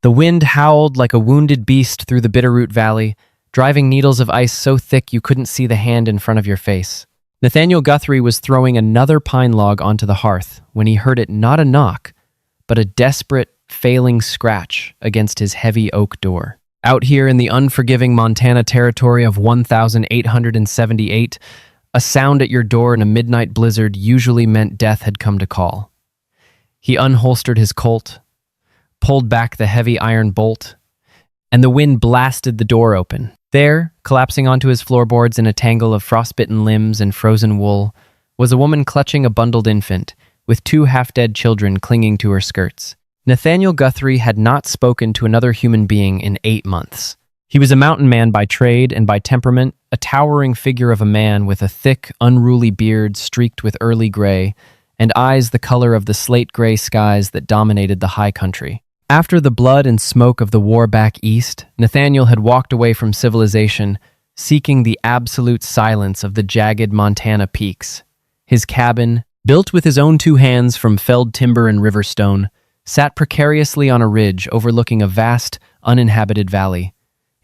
The wind howled like a wounded beast through the Bitterroot Valley, driving needles of ice so thick you couldn't see the hand in front of your face. Nathaniel Guthrie was throwing another pine log onto the hearth when he heard it not a knock, but a desperate, failing scratch against his heavy oak door. Out here in the unforgiving Montana territory of 1878, a sound at your door in a midnight blizzard usually meant death had come to call. He unholstered his Colt, pulled back the heavy iron bolt, and the wind blasted the door open. There, collapsing onto his floorboards in a tangle of frostbitten limbs and frozen wool, was a woman clutching a bundled infant, with two half-dead children clinging to her skirts. Nathaniel Guthrie had not spoken to another human being in 8 months. He was a mountain man by trade and by temperament, a towering figure of a man with a thick, unruly beard streaked with early gray, and eyes the color of the slate-gray skies that dominated the high country. After the blood and smoke of the war back east, Nathaniel had walked away from civilization, seeking the absolute silence of the jagged Montana peaks. His cabin, built with his own 2 hands from felled timber and river stone, sat precariously on a ridge overlooking a vast, uninhabited valley.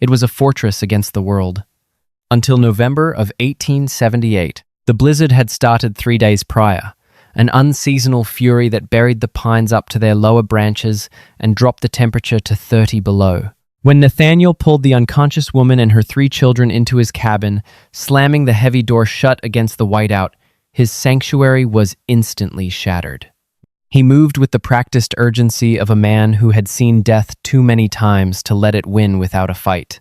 It was a fortress against the world. Until November of 1878, the blizzard had started 3 days prior, an unseasonal fury that buried the pines up to their lower branches and dropped the temperature to 30 below. When Nathaniel pulled the unconscious woman and her 3 children into his cabin, slamming the heavy door shut against the whiteout, his sanctuary was instantly shattered. He moved with the practiced urgency of a man who had seen death too many times to let it win without a fight.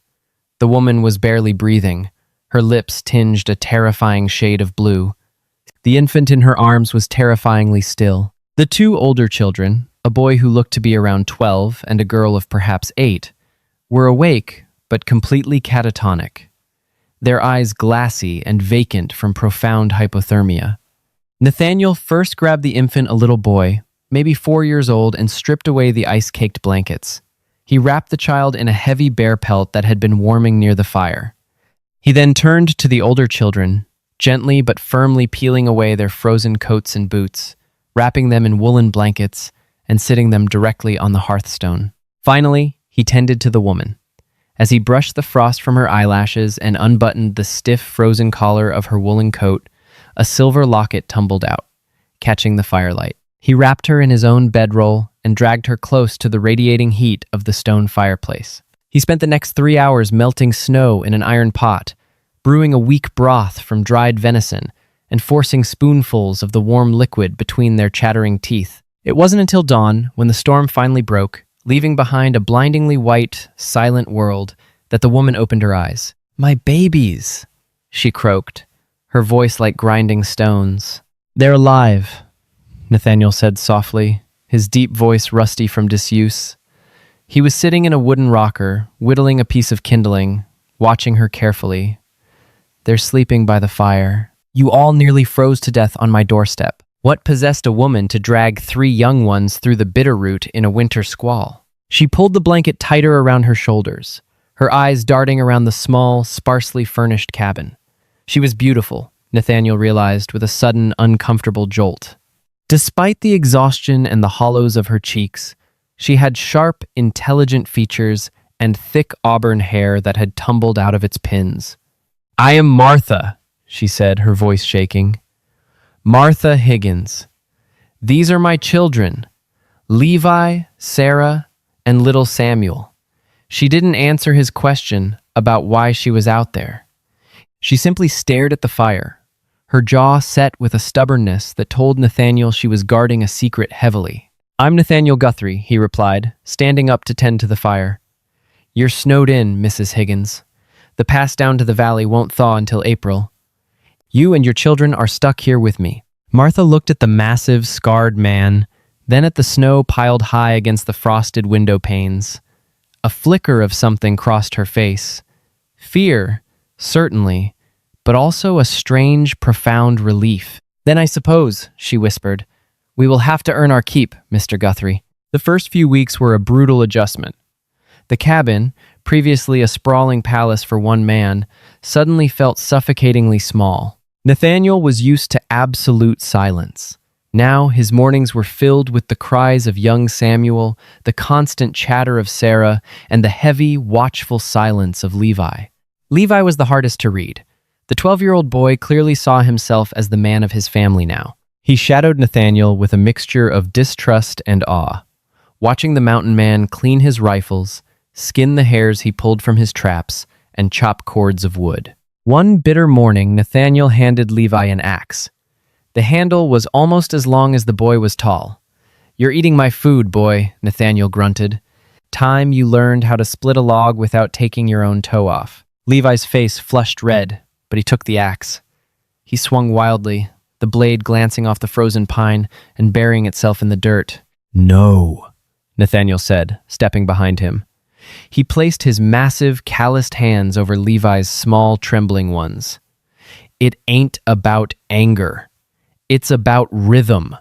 The woman was barely breathing, her lips tinged a terrifying shade of blue. The infant in her arms was terrifyingly still. The 2 older children, a boy who looked to be around 12 and a girl of perhaps 8, were awake but completely catatonic, their eyes glassy and vacant from profound hypothermia. Nathaniel first grabbed the infant, a little boy, maybe 4 years old, and stripped away the ice-caked blankets. He wrapped the child in a heavy bear pelt that had been warming near the fire. He then turned to the older children, gently but firmly peeling away their frozen coats and boots, wrapping them in woolen blankets, and sitting them directly on the hearthstone. Finally, he tended to the woman. As he brushed the frost from her eyelashes and unbuttoned the stiff, frozen collar of her woolen coat, a silver locket tumbled out, catching the firelight. He wrapped her in his own bedroll and dragged her close to the radiating heat of the stone fireplace. He spent the next 3 hours melting snow in an iron pot, brewing a weak broth from dried venison, and forcing spoonfuls of the warm liquid between their chattering teeth. It wasn't until dawn, when the storm finally broke, leaving behind a blindingly white, silent world, that the woman opened her eyes. "My babies," she croaked, her voice like grinding stones. "They're alive," Nathaniel said softly, his deep voice rusty from disuse. He was sitting in a wooden rocker, whittling a piece of kindling, watching her carefully. "They're sleeping by the fire. You all nearly froze to death on my doorstep. What possessed a woman to drag 3 young ones through the Bitterroot in a winter squall?" She pulled the blanket tighter around her shoulders, her eyes darting around the small, sparsely furnished cabin. She was beautiful, Nathaniel realized with a sudden, uncomfortable jolt. Despite the exhaustion and the hollows of her cheeks, she had sharp, intelligent features and thick auburn hair that had tumbled out of its pins. "I am Martha," she said, her voice shaking. "Martha Higgins. These are my children, Levi, Sarah, and little Samuel." She didn't answer his question about why she was out there. She simply stared at the fire, her jaw set with a stubbornness that told Nathaniel she was guarding a secret heavily. "I'm Nathaniel Guthrie," he replied, standing up to tend to the fire. "You're snowed in, Mrs. Higgins. The pass down to the valley won't thaw until April. You and your children are stuck here with me." Martha looked at the massive, scarred man, then at the snow piled high against the frosted window panes. A flicker of something crossed her face. Fear, certainly, but also a strange, profound relief. "Then I suppose," she whispered, "we will have to earn our keep, Mr. Guthrie." The first few weeks were a brutal adjustment. The cabin, previously a sprawling palace for one man, suddenly felt suffocatingly small. Nathaniel was used to absolute silence, Now his mornings were filled with the cries of young Samuel, the constant chatter of Sarah, and the heavy, watchful silence of Levi. Levi was the hardest to read. The 12-year-old boy clearly saw himself as the man of his family now. He shadowed Nathaniel with a mixture of distrust and awe, watching the mountain man clean his rifles, skin the hares he pulled from his traps, and chop cords of wood. One bitter morning, Nathaniel handed Levi an axe. The handle was almost as long as the boy was tall. "You're eating my food, boy," Nathaniel grunted. "Time you learned how to split a log without taking your own toe off." Levi's face flushed red, but he took the axe. He swung wildly, the blade glancing off the frozen pine and burying itself in the dirt. "No," Nathaniel said, stepping behind him. He placed his massive, calloused hands over Levi's small, trembling ones. "It ain't about anger. It's about rhythm.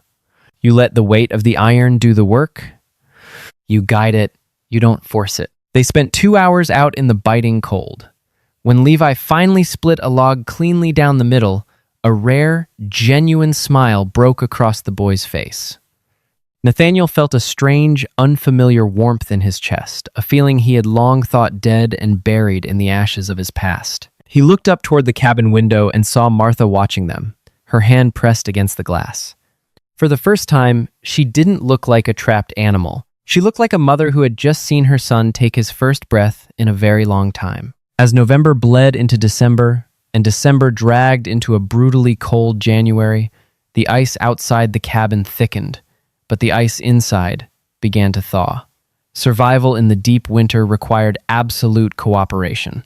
You let the weight of the iron do the work. You guide it, you don't force it." They spent 2 hours out in the biting cold. When Levi finally split a log cleanly down the middle, a rare, genuine smile broke across the boy's face. Nathaniel felt a strange, unfamiliar warmth in his chest, a feeling he had long thought dead and buried in the ashes of his past. He looked up toward the cabin window and saw Martha watching them, her hand pressed against the glass. For the first time, she didn't look like a trapped animal. She looked like a mother who had just seen her son take his first breath in a very long time. As November bled into December, and December dragged into a brutally cold January, the ice outside the cabin thickened, but the ice inside began to thaw. Survival in the deep winter required absolute cooperation.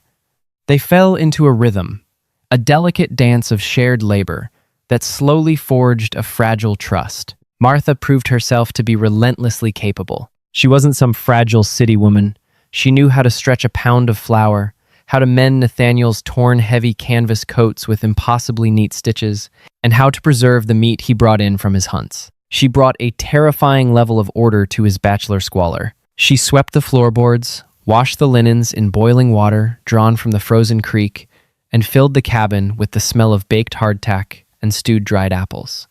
They fell into a rhythm, a delicate dance of shared labor that slowly forged a fragile trust. Martha proved herself to be relentlessly capable. She wasn't some fragile city woman. She knew how to stretch a pound of flour, how to mend Nathaniel's torn, heavy canvas coats with impossibly neat stitches, and how to preserve the meat he brought in from his hunts. She brought a terrifying level of order to his bachelor squalor. She swept the floorboards, washed the linens in boiling water drawn from the frozen creek, and filled the cabin with the smell of baked hardtack and stewed dried apples.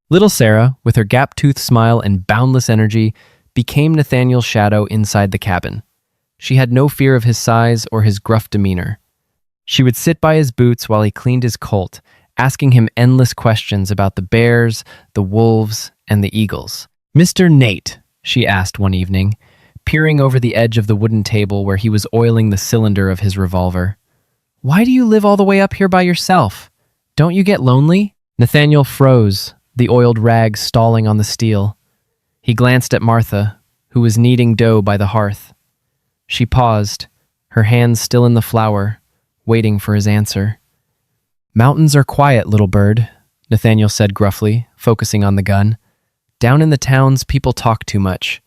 Little Sarah, with her gap-toothed smile and boundless energy, became Nathaniel's shadow inside the cabin. She had no fear of his size or his gruff demeanor. She would sit by his boots while he cleaned his colt, asking him endless questions about the bears, the wolves, and the eagles. "Mr. Nate," she asked one evening, peering over the edge of the wooden table where he was oiling the cylinder of his revolver, "why do you live all the way up here by yourself? Don't you get lonely?" Nathaniel froze, the oiled rag stalling on the steel. He glanced at Martha, who was kneading dough by the hearth. She paused, her hands still in the flour, waiting for his answer. "Mountains are quiet, little bird," Nathaniel said gruffly, focusing on the gun. "Down in the towns, people talk too much.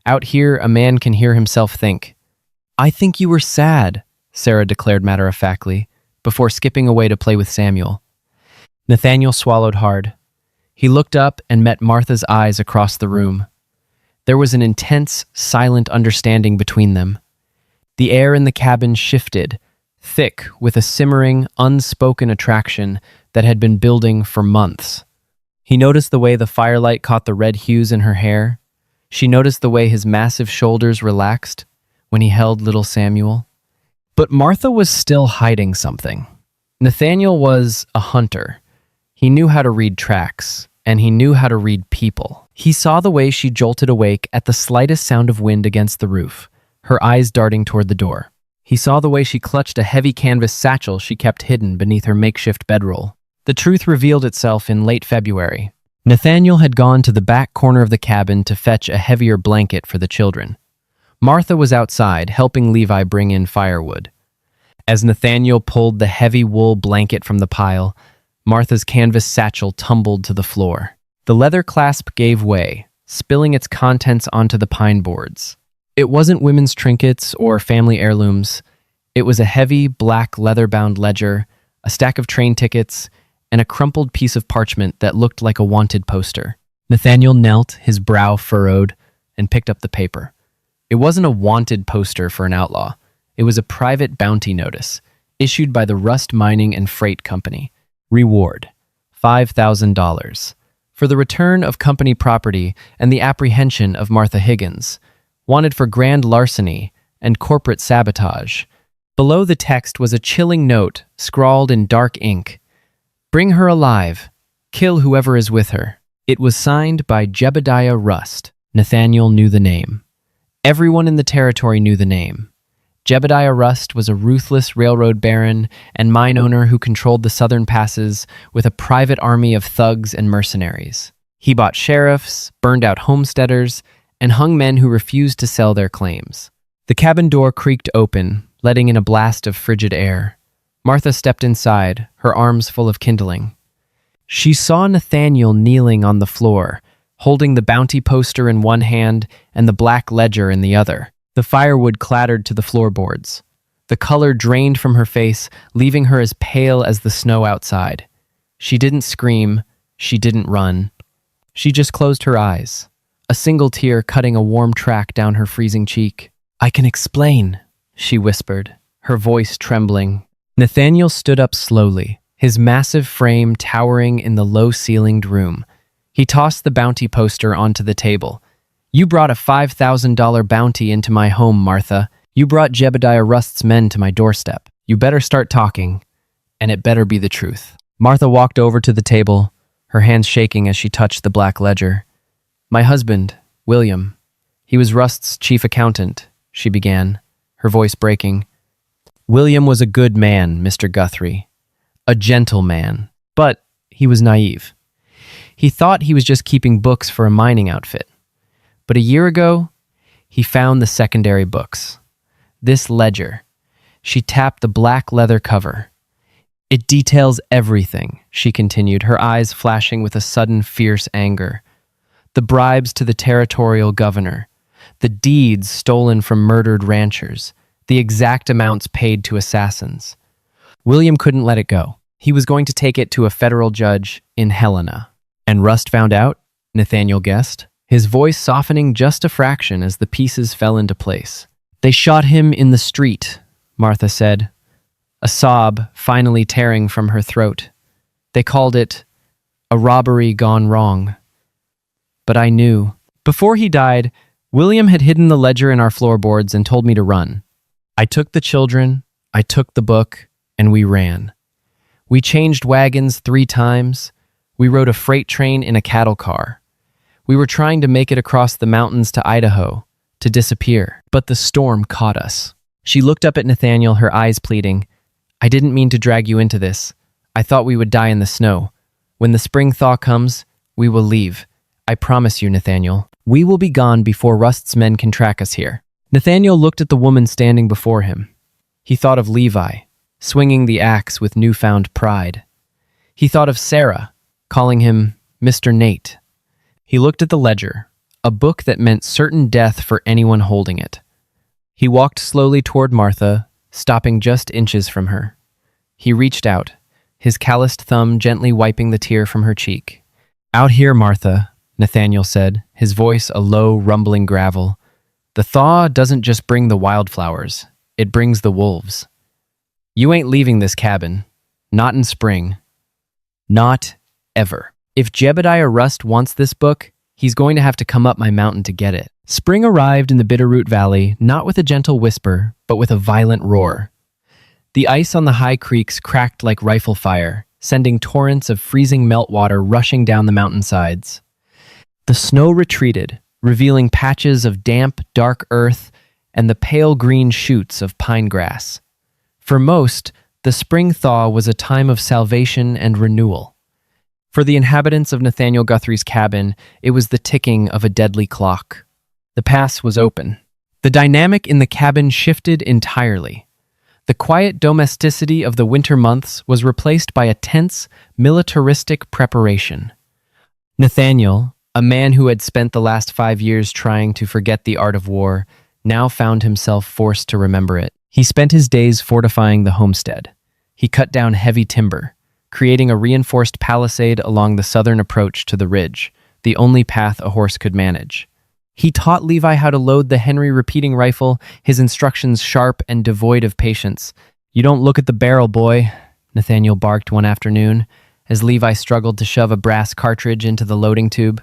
Out here, a man can hear himself think." "I think you were sad," Sarah declared matter-of-factly, before skipping away to play with Samuel. Nathaniel swallowed hard. He looked up and met Martha's eyes across the room. There was an intense, silent understanding between them. The air in the cabin shifted, thick with a simmering, unspoken attraction that had been building for months. He noticed the way the firelight caught the red hues in her hair. She noticed the way his massive shoulders relaxed when he held little Samuel. But Martha was still hiding something. Nathaniel was a hunter. He knew how to read tracks, and he knew how to read people. He saw the way she jolted awake at the slightest sound of wind against the roof, her eyes darting toward the door. He saw the way she clutched a heavy canvas satchel she kept hidden beneath her makeshift bedroll. The truth revealed itself in late February. Nathaniel had gone to the back corner of the cabin to fetch a heavier blanket for the children. Martha was outside, helping Levi bring in firewood. As Nathaniel pulled the heavy wool blanket from the pile, Martha's canvas satchel tumbled to the floor. The leather clasp gave way, spilling its contents onto the pine boards. It wasn't women's trinkets or family heirlooms. It was a heavy, black leather-bound ledger, a stack of train tickets, and a crumpled piece of parchment that looked like a wanted poster. Nathaniel knelt, his brow furrowed, and picked up the paper. It wasn't a wanted poster for an outlaw. It was a private bounty notice, issued by the Rust Mining and Freight Company. Reward, $5,000. for the return of company property and the apprehension of Martha Higgins, wanted for grand larceny and corporate sabotage. Below the text was a chilling note scrawled in dark ink. Bring her alive. Kill whoever is with her. It was signed by Jebediah Rust. Nathaniel knew the name. Everyone in the territory knew the name. Jebediah Rust was a ruthless railroad baron and mine owner who controlled the southern passes with a private army of thugs and mercenaries. He bought sheriffs, burned out homesteaders, and hung men who refused to sell their claims. The cabin door creaked open, letting in a blast of frigid air. Martha stepped inside, her arms full of kindling. She saw Nathaniel kneeling on the floor, holding the bounty poster in one hand and the black ledger in the other. The firewood clattered to the floorboards. The color drained from her face, leaving her as pale as the snow outside. She didn't scream. She didn't run. She just closed her eyes, a single tear cutting a warm track down her freezing cheek. "I can explain," she whispered, her voice trembling. Nathaniel stood up slowly, his massive frame towering in the low-ceilinged room. He tossed the bounty poster onto the table. "You brought a $5,000 bounty into my home, Martha. You brought Jebediah Rust's men to my doorstep. You better start talking, and it better be the truth." Martha walked over to the table, her hands shaking as she touched the black ledger. "My husband, William. He was Rust's chief accountant," she began, her voice breaking. "William was a good man, Mr. Guthrie. A gentle man. But he was naive. He thought he was just keeping books for a mining outfit. But a year ago, he found the secondary books. This ledger." She tapped the black leather cover. "It details everything," she continued, her eyes flashing with a sudden fierce anger. "The bribes to the territorial governor, the deeds stolen from murdered ranchers, the exact amounts paid to assassins. William couldn't let it go. He was going to take it to a federal judge in Helena." "And Rust found out?" Nathaniel guessed, his voice softening just a fraction as the pieces fell into place. "They shot him in the street," Martha said, a sob finally tearing from her throat. "They called it a robbery gone wrong. But I knew. Before he died, William had hidden the ledger in our floorboards and told me to run. I took the children, I took the book, and we ran. We changed wagons 3 times. We rode a freight train in a cattle car. We were trying to make it across the mountains to Idaho, to disappear. But the storm caught us." She looked up at Nathaniel, her eyes pleading. "I didn't mean to drag you into this. I thought we would die in the snow. When the spring thaw comes, we will leave. I promise you, Nathaniel. We will be gone before Rust's men can track us here." Nathaniel looked at the woman standing before him. He thought of Levi, swinging the axe with newfound pride. He thought of Sarah, calling him Mr. Nate. He looked at the ledger, a book that meant certain death for anyone holding it. He walked slowly toward Martha, stopping just inches from her. He reached out, his calloused thumb gently wiping the tear from her cheek. "Out here, Martha," Nathaniel said, his voice a low, rumbling gravel. "The thaw doesn't just bring the wildflowers, it brings the wolves. You ain't leaving this cabin. Not in spring. Not ever. If Jebediah Rust wants this book, he's going to have to come up my mountain to get it." Spring arrived in the Bitterroot Valley, not with a gentle whisper, but with a violent roar. The ice on the high creeks cracked like rifle fire, sending torrents of freezing meltwater rushing down the mountainsides. The snow retreated, revealing patches of damp, dark earth and the pale green shoots of pine grass. For most, the spring thaw was a time of salvation and renewal. For the inhabitants of Nathaniel Guthrie's cabin, it was the ticking of a deadly clock. The pass was open. The dynamic in the cabin shifted entirely. The quiet domesticity of the winter months was replaced by a tense, militaristic preparation. Nathaniel, a man who had spent the last 5 years trying to forget the art of war, now found himself forced to remember it. He spent his days fortifying the homestead. He cut down heavy timber, creating a reinforced palisade along the southern approach to the ridge, the only path a horse could manage. He taught Levi how to load the Henry repeating rifle, his instructions sharp and devoid of patience. "You don't look at the barrel, boy," Nathaniel barked one afternoon, as Levi struggled to shove a brass cartridge into the loading tube.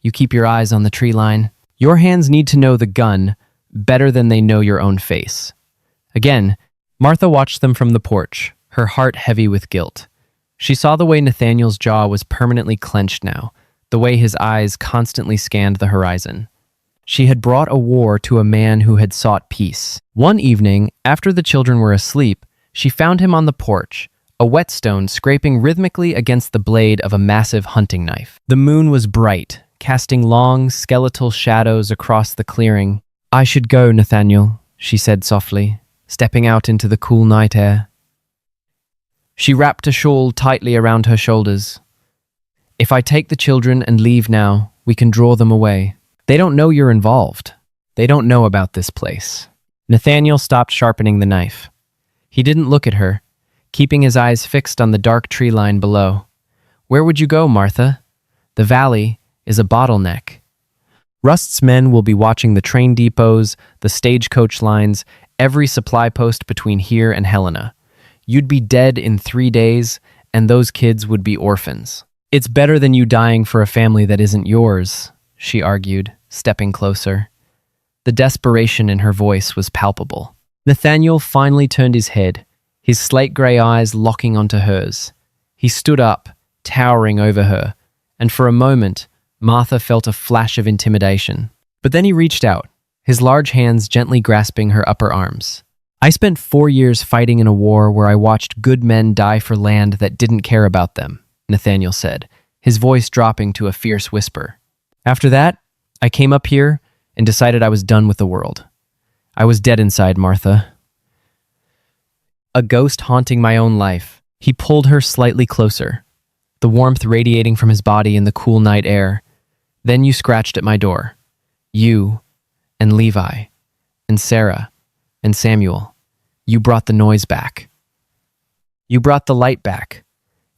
You keep your eyes on the tree line. Your hands need to know the gun better than they know your own face. Again, Martha watched them from the porch, her heart heavy with guilt. She saw the way Nathaniel's jaw was permanently clenched now, the way his eyes constantly scanned the horizon. She had brought a war to a man who had sought peace. One evening, after the children were asleep, she found him on the porch, a whetstone scraping rhythmically against the blade of a massive hunting knife. The moon was bright, casting long, skeletal shadows across the clearing. "I should go, Nathaniel," she said softly, stepping out into the cool night air. She wrapped a shawl tightly around her shoulders. "If I take the children and leave now, we can draw them away. They don't know you're involved. They don't know about this place." Nathaniel stopped sharpening the knife. He didn't look at her, keeping his eyes fixed on the dark tree line below. "Where would you go, Martha? The valley is a bottleneck. Rust's men will be watching the train depots, the stagecoach lines, every supply post between here and Helena. You'd be dead in 3 days, and those kids would be orphans. It's better than you dying for a family that isn't yours," she argued, stepping closer. The desperation in her voice was palpable. Nathaniel finally turned his head, his slate gray eyes locking onto hers. He stood up, towering over her, and for a moment, Martha felt a flash of intimidation. But then he reached out, his large hands gently grasping her upper arms. "I spent 4 years fighting in a war where I watched good men die for land that didn't care about them," Nathaniel said, his voice dropping to a fierce whisper. "After that, I came up here and decided I was done with the world. I was dead inside, Martha. A ghost haunting my own life." He pulled her slightly closer, the warmth radiating from his body in the cool night air. "Then you scratched at my door. You and Levi and Sarah and Samuel. You brought the noise back. You brought the light back.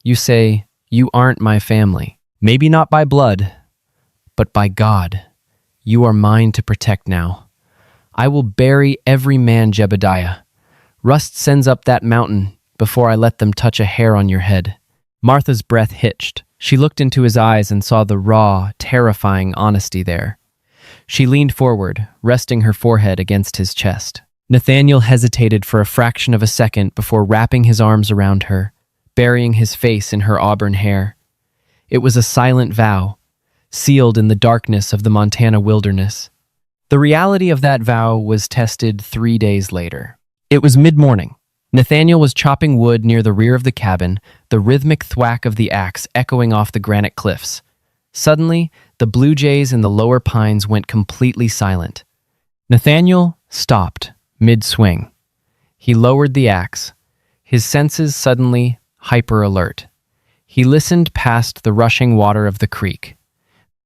You say, you aren't my family. Maybe not by blood, but by God. You are mine to protect now. I will bury every man, Jebediah. Rust sends up that mountain before I let them touch a hair on your head." Martha's breath hitched. She looked into his eyes and saw the raw, terrifying honesty there. She leaned forward, resting her forehead against his chest. Nathaniel hesitated for a fraction of a second before wrapping his arms around her, burying his face in her auburn hair. It was a silent vow, sealed in the darkness of the Montana wilderness. The reality of that vow was tested 3 days later. It was mid-morning. Nathaniel was chopping wood near the rear of the cabin, the rhythmic thwack of the axe echoing off the granite cliffs. Suddenly, the blue jays in the lower pines went completely silent. Nathaniel stopped, mid-swing. He lowered the axe, his senses suddenly hyper-alert. He listened past the rushing water of the creek.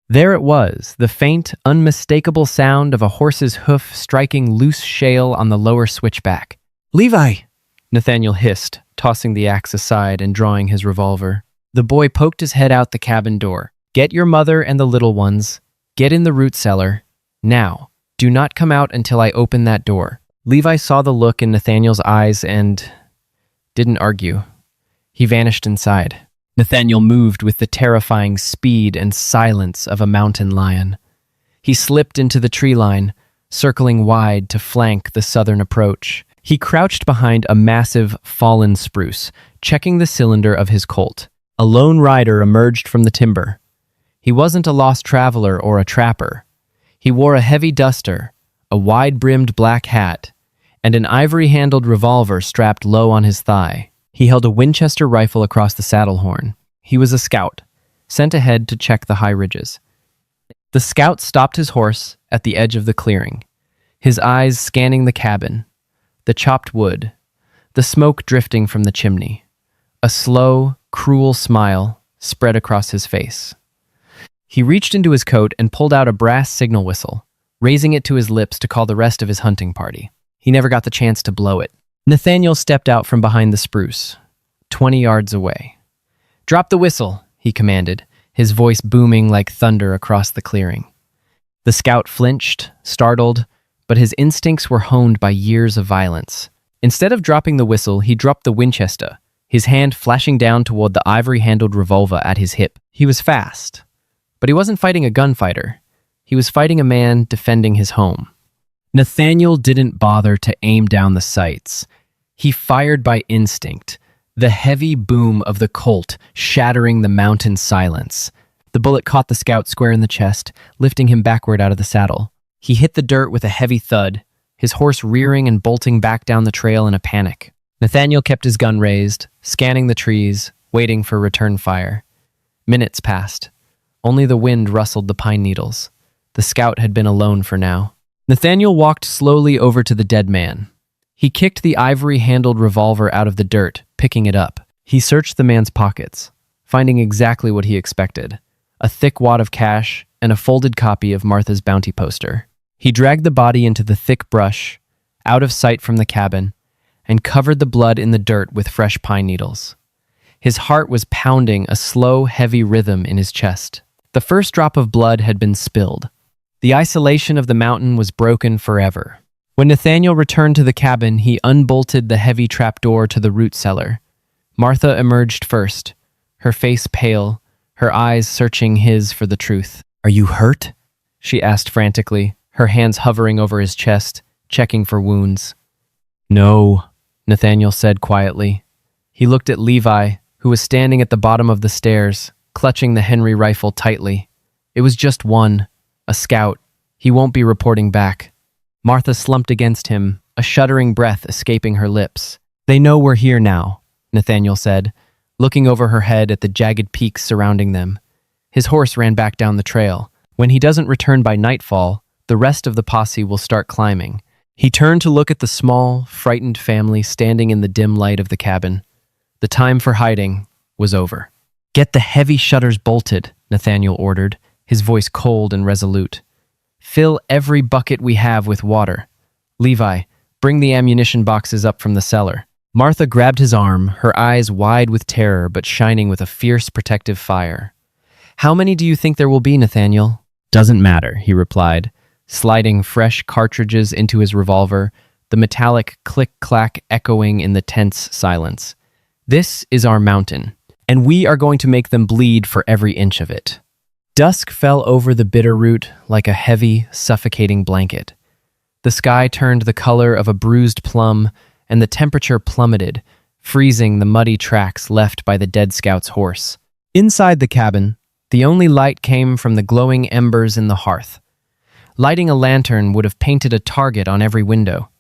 There it was, the faint, unmistakable sound of a horse's hoof striking loose shale on the lower switchback. "Levi!" Nathaniel hissed, tossing the axe aside and drawing his revolver. The boy poked his head out the cabin door. "Get your mother and the little ones. Get in the root cellar. Now, do not come out until I open that door." Levi saw the look in Nathaniel's eyes and didn't argue. He vanished inside. Nathaniel moved with the terrifying speed and silence of a mountain lion. He slipped into the tree line, circling wide to flank the southern approach. He crouched behind a massive, fallen spruce, checking the cylinder of his Colt. A lone rider emerged from the timber. He wasn't a lost traveler or a trapper. He wore a heavy duster, a wide-brimmed black hat, and an ivory-handled revolver strapped low on his thigh. He held a Winchester rifle across the saddle horn. He was a scout, sent ahead to check the high ridges. The scout stopped his horse at the edge of the clearing, his eyes scanning the cabin, the chopped wood, the smoke drifting from the chimney. A slow, cruel smile spread across his face. He reached into his coat and pulled out a brass signal whistle, raising it to his lips to call the rest of his hunting party. He never got the chance to blow it. Nathaniel stepped out from behind the spruce, 20 yards away. "Drop the whistle," he commanded, his voice booming like thunder across the clearing. The scout flinched, startled, but his instincts were honed by years of violence. Instead of dropping the whistle, he dropped the Winchester, his hand flashing down toward the ivory-handled revolver at his hip. He was fast, but he wasn't fighting a gunfighter. He was fighting a man defending his home. Nathaniel didn't bother to aim down the sights. He fired by instinct, the heavy boom of the Colt shattering the mountain silence. The bullet caught the scout square in the chest, lifting him backward out of the saddle. He hit the dirt with a heavy thud, his horse rearing and bolting back down the trail in a panic. Nathaniel kept his gun raised, scanning the trees, waiting for return fire. Minutes passed. Only the wind rustled the pine needles. The scout had been alone for now. Nathaniel walked slowly over to the dead man. He kicked the ivory-handled revolver out of the dirt, picking it up. He searched the man's pockets, finding exactly what he expected: a thick wad of cash and a folded copy of Martha's bounty poster. He dragged the body into the thick brush, out of sight from the cabin, and covered the blood in the dirt with fresh pine needles. His heart was pounding a slow, heavy rhythm in his chest. The first drop of blood had been spilled. The isolation of the mountain was broken forever. When Nathaniel returned to the cabin, he unbolted the heavy trapdoor to the root cellar. Martha emerged first, her face pale, her eyes searching his for the truth. "Are you hurt?" she asked frantically, her hands hovering over his chest, checking for wounds. "No," Nathaniel said quietly. He looked at Levi, who was standing at the bottom of the stairs, clutching the Henry rifle tightly. "It was just one, a scout. He won't be reporting back." Martha slumped against him, a shuddering breath escaping her lips. "They know we're here now," Nathaniel said, looking over her head at the jagged peaks surrounding them. His horse ran back down the trail. When he doesn't return by nightfall, the rest of the posse will start climbing. He turned to look at the small, frightened family standing in the dim light of the cabin. The time for hiding was over. "Get the heavy shutters bolted," Nathaniel ordered, his voice cold and resolute. "Fill every bucket we have with water. Levi, bring the ammunition boxes up from the cellar." Martha grabbed his arm, her eyes wide with terror but shining with a fierce protective fire. "How many do you think there will be, Nathaniel?" "Doesn't matter," he replied, sliding fresh cartridges into his revolver, the metallic click-clack echoing in the tense silence. "This is our mountain, and we are going to make them bleed for every inch of it." Dusk fell over the Bitterroot like a heavy, suffocating blanket. The sky turned the color of a bruised plum, and the temperature plummeted, freezing the muddy tracks left by the dead scout's horse. Inside the cabin, the only light came from the glowing embers in the hearth. Lighting a lantern would have painted a target on every window.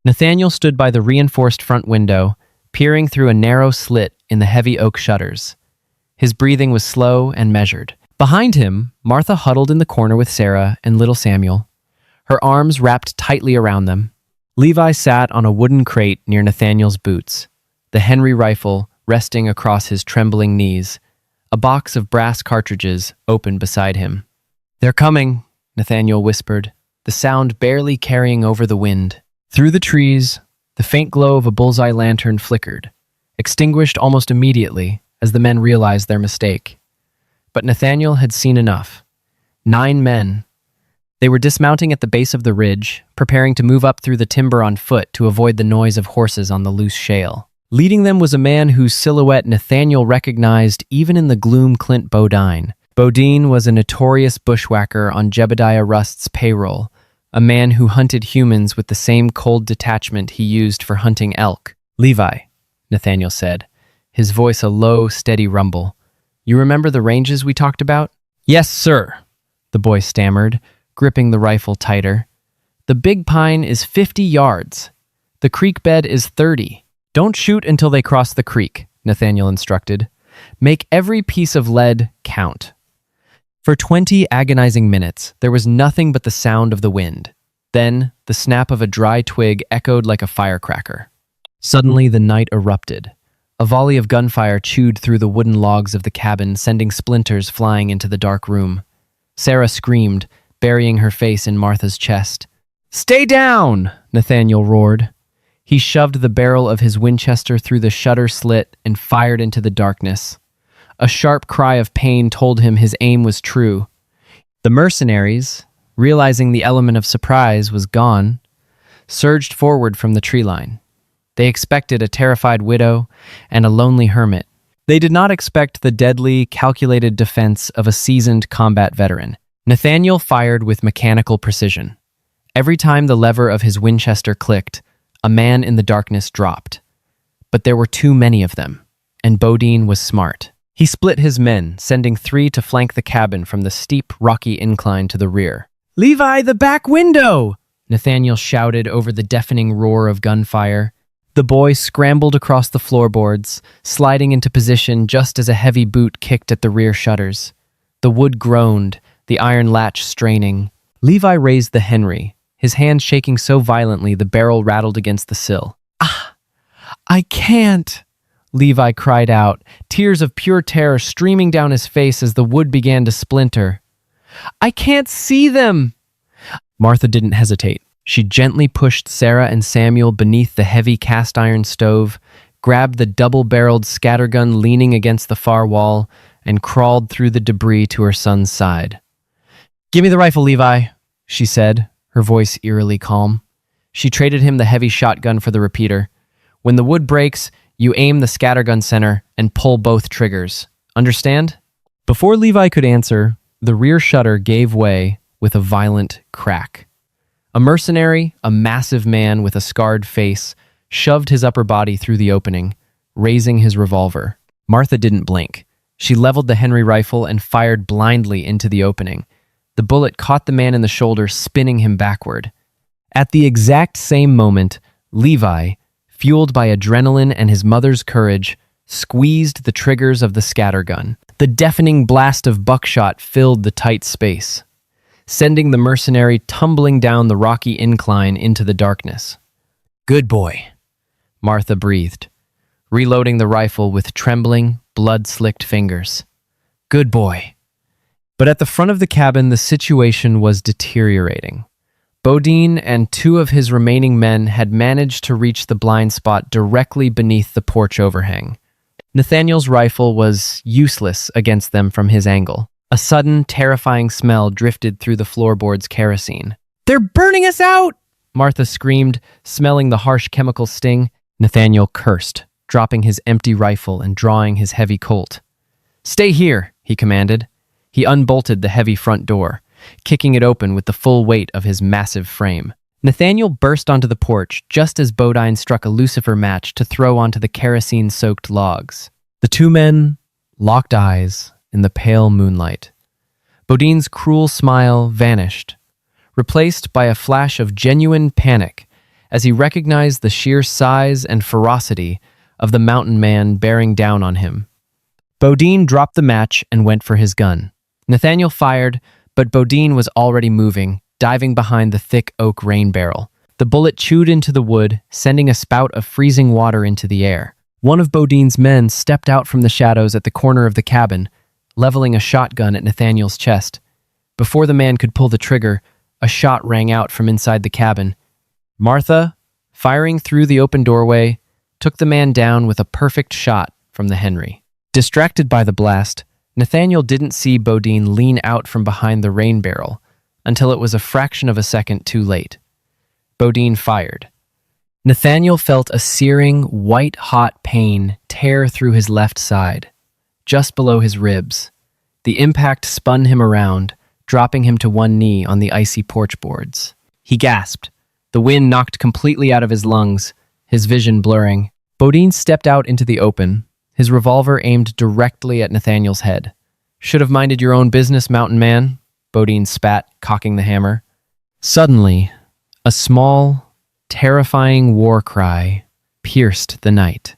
Nathaniel stood by the reinforced front window, peering through a narrow slit in the heavy oak shutters. His breathing was slow and measured. Behind him, Martha huddled in the corner with Sarah and little Samuel, her arms wrapped tightly around them. Levi sat on a wooden crate near Nathaniel's boots, the Henry rifle resting across his trembling knees, a box of brass cartridges open beside him. "They're coming," Nathaniel whispered, the sound barely carrying over the wind. Through the trees, the faint glow of a bullseye lantern flickered, extinguished almost immediately as the men realized their mistake. But Nathaniel had seen enough. 9 men. They were dismounting at the base of the ridge, preparing to move up through the timber on foot to avoid the noise of horses on the loose shale. Leading them was a man whose silhouette Nathaniel recognized even in the gloom Clint Bodine. Bodine was a notorious bushwhacker on Jebediah Rust's payroll, a man who hunted humans with the same cold detachment he used for hunting elk. "Levi," Nathaniel said, his voice a low, steady rumble. "You remember the ranges we talked about?" "Yes, sir," the boy stammered, gripping the rifle tighter. "The big pine is 50 yards. The creek bed is 30. Don't shoot until they cross the creek," Nathaniel instructed. "Make every piece of lead count." For 20 agonizing minutes, there was nothing but the sound of the wind. Then, the snap of a dry twig echoed like a firecracker. Suddenly, the night erupted. A volley of gunfire chewed through the wooden logs of the cabin, sending splinters flying into the dark room. Sarah screamed, burying her face in Martha's chest. "Stay down!" Nathaniel roared. He shoved the barrel of his Winchester through the shutter slit and fired into the darkness. A sharp cry of pain told him his aim was true. The mercenaries, realizing the element of surprise was gone, surged forward from the tree line. They expected a terrified widow and a lonely hermit. They did not expect the deadly, calculated defense of a seasoned combat veteran. Nathaniel fired with mechanical precision. Every time the lever of his Winchester clicked, a man in the darkness dropped. But there were too many of them, and Bodine was smart. He split his men, sending 3 to flank the cabin from the steep, rocky incline to the rear. "Levi, the back window!" Nathaniel shouted over the deafening roar of gunfire. The boy scrambled across the floorboards, sliding into position just as a heavy boot kicked at the rear shutters. The wood groaned, the iron latch straining. Levi raised the Henry, his hand shaking so violently the barrel rattled against the sill. "Ah, I can't!" Levi cried out, tears of pure terror streaming down his face as the wood began to splinter. "I can't see them!" Martha didn't hesitate. She gently pushed Sarah and Samuel beneath the heavy cast-iron stove, grabbed the double-barreled scattergun leaning against the far wall, and crawled through the debris to her son's side. "Give me the rifle, Levi," she said, her voice eerily calm. She traded him the heavy shotgun for the repeater. "When the wood breaks, you aim the scattergun center and pull both triggers. Understand?" Before Levi could answer, the rear shutter gave way with a violent crack. A mercenary, a massive man with a scarred face, shoved his upper body through the opening, raising his revolver. Martha didn't blink. She leveled the Henry rifle and fired blindly into the opening. The bullet caught the man in the shoulder, spinning him backward. At the exact same moment, Levi, fueled by adrenaline and his mother's courage, squeezed the triggers of the scattergun. The deafening blast of buckshot filled the tight space, sending the mercenary tumbling down the rocky incline into the darkness. "Good boy," Martha breathed, reloading the rifle with trembling, blood-slicked fingers. "Good boy." But at the front of the cabin, the situation was deteriorating. Bodine and 2 of his remaining men had managed to reach the blind spot directly beneath the porch overhang. Nathaniel's rifle was useless against them from his angle. A sudden, terrifying smell drifted through the floorboard's kerosene. "They're burning us out!" Martha screamed, smelling the harsh chemical sting. Nathaniel cursed, dropping his empty rifle and drawing his heavy Colt. "Stay here," he commanded. He unbolted the heavy front door, kicking it open with the full weight of his massive frame. Nathaniel burst onto the porch just as Bodine struck a lucifer match to throw onto the kerosene-soaked logs. The 2 men locked eyes in the pale moonlight. Bodine's cruel smile vanished, replaced by a flash of genuine panic as he recognized the sheer size and ferocity of the mountain man bearing down on him. Bodine dropped the match and went for his gun. Nathaniel fired, but Bodine was already moving, diving behind the thick oak rain barrel. The bullet chewed into the wood, sending a spout of freezing water into the air. One of Bodine's men stepped out from the shadows at the corner of the cabin, leveling a shotgun at Nathaniel's chest. Before the man could pull the trigger, a shot rang out from inside the cabin. Martha, firing through the open doorway, took the man down with a perfect shot from the Henry. Distracted by the blast, Nathaniel didn't see Bodine lean out from behind the rain barrel until it was a fraction of a second too late. Bodine fired. Nathaniel felt a searing, white-hot pain tear through his left side, just below his ribs. The impact spun him around, dropping him to one knee on the icy porch boards. He gasped. The wind knocked completely out of his lungs, his vision blurring. Bodine stepped out into the open, his revolver aimed directly at Nathaniel's head. "Should have minded your own business, mountain man," Bodine spat, cocking the hammer. Suddenly, a small, terrifying war cry pierced the night.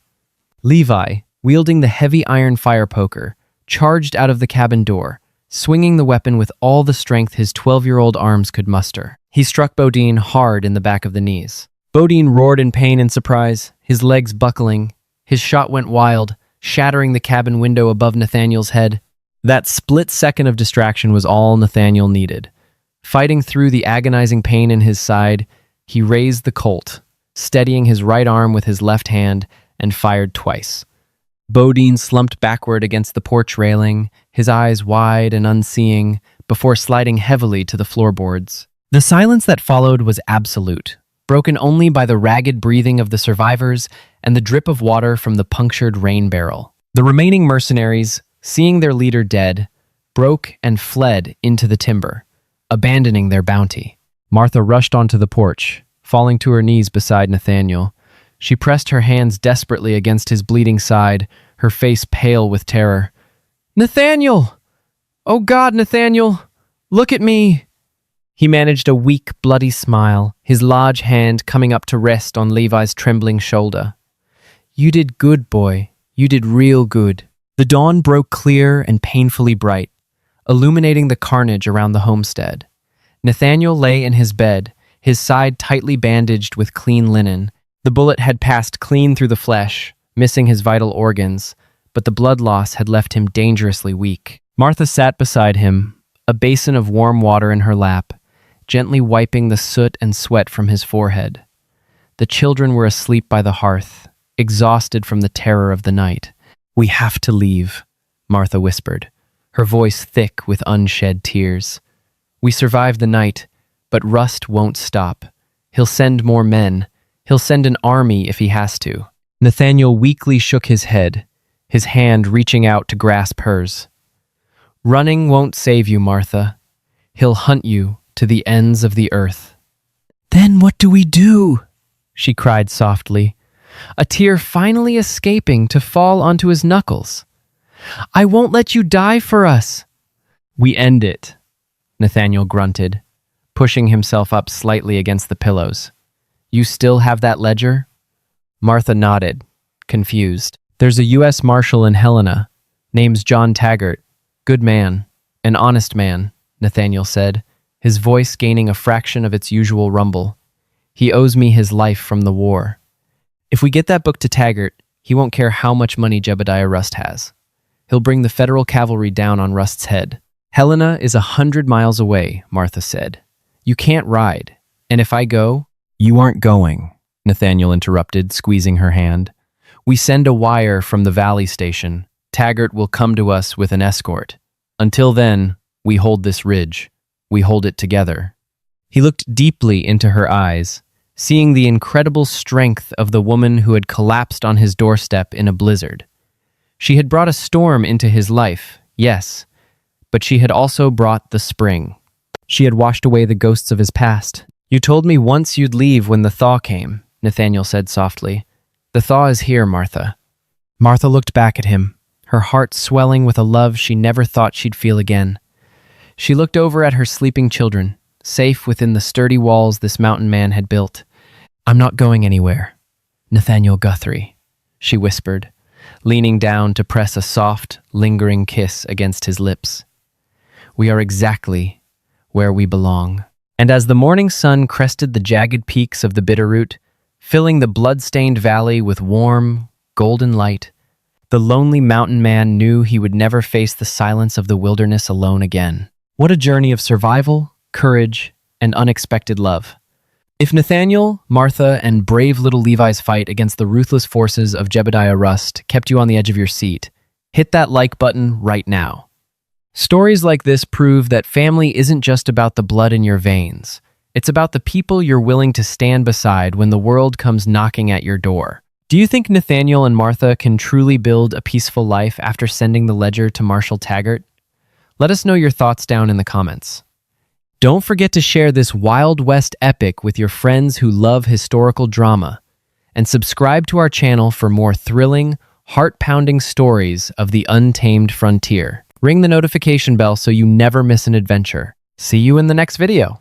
Levi, wielding the heavy iron fire poker, charged out of the cabin door, swinging the weapon with all the strength his 12-year-old arms could muster. He struck Bodine hard in the back of the knees. Bodine roared in pain and surprise, his legs buckling. His shot went wild, shattering the cabin window above Nathaniel's head. That split second of distraction was all Nathaniel needed. Fighting through the agonizing pain in his side, he raised the Colt, steadying his right arm with his left hand, and fired twice. Bodine slumped backward against the porch railing, his eyes wide and unseeing, before sliding heavily to the floorboards. The silence that followed was absolute. broken only by the ragged breathing of the survivors and the drip of water from the punctured rain barrel. The remaining mercenaries, seeing their leader dead, broke and fled into the timber, abandoning their bounty. Martha rushed onto the porch, falling to her knees beside Nathaniel. She pressed her hands desperately against his bleeding side, her face pale with terror. "Nathaniel! Oh God, Nathaniel! Look at me!" He managed a weak, bloody smile, his large hand coming up to rest on Levi's trembling shoulder. "You did good, boy. You did real good." The dawn broke clear and painfully bright, illuminating the carnage around the homestead. Nathaniel lay in his bed, his side tightly bandaged with clean linen. The bullet had passed clean through the flesh, missing his vital organs, but the blood loss had left him dangerously weak. Martha sat beside him, a basin of warm water in her lap, gently wiping the soot and sweat from his forehead. The children were asleep by the hearth, exhausted from the terror of the night. "We have to leave," Martha whispered, her voice thick with unshed tears. "We survived the night, but Rust won't stop. He'll send more men. He'll send an army if he has to." Nathaniel weakly shook his head, his hand reaching out to grasp hers. "Running won't save you, Martha. He'll hunt you to the ends of the earth." "Then what do we do?" she cried softly, a tear finally escaping to fall onto his knuckles. "I won't let you die for us." "We end it," Nathaniel grunted, pushing himself up slightly against the pillows. "You still have that ledger?" Martha nodded, confused. "There's a U.S. Marshal in Helena. Name's John Taggart. Good man. An honest man," Nathaniel said, his voice gaining a fraction of its usual rumble. "He owes me his life from the war. If we get that book to Taggart, he won't care how much money Jebediah Rust has. He'll bring the federal cavalry down on Rust's head." "Helena is 100 miles away," Martha said. "You can't ride, and if I go—" "You aren't going," Nathaniel interrupted, squeezing her hand. "We send a wire from the Valley Station. Taggart will come to us with an escort. Until then, we hold this ridge. We hold it together." He looked deeply into her eyes, seeing the incredible strength of the woman who had collapsed on his doorstep in a blizzard. She had brought a storm into his life, yes, but she had also brought the spring. She had washed away the ghosts of his past. "You told me once you'd leave when the thaw came," Nathaniel said softly. "The thaw is here, Martha." Martha looked back at him, her heart swelling with a love she never thought she'd feel again. She looked over at her sleeping children, safe within the sturdy walls this mountain man had built. "I'm not going anywhere, Nathaniel Guthrie," she whispered, leaning down to press a soft, lingering kiss against his lips. "We are exactly where we belong." And as the morning sun crested the jagged peaks of the Bitterroot, filling the blood-stained valley with warm, golden light, the lonely mountain man knew he would never face the silence of the wilderness alone again. What a journey of survival, courage, and unexpected love. If Nathaniel, Martha, and brave little Levi's fight against the ruthless forces of Jebediah Rust kept you on the edge of your seat, hit that like button right now. Stories like this prove that family isn't just about the blood in your veins. It's about the people you're willing to stand beside when the world comes knocking at your door. Do you think Nathaniel and Martha can truly build a peaceful life after sending the ledger to Marshal Taggart? Let us know your thoughts down in the comments. Don't forget to share this Wild West epic with your friends who love historical drama, and subscribe to our channel for more thrilling, heart-pounding stories of the untamed frontier. Ring the notification bell so you never miss an adventure. See you in the next video.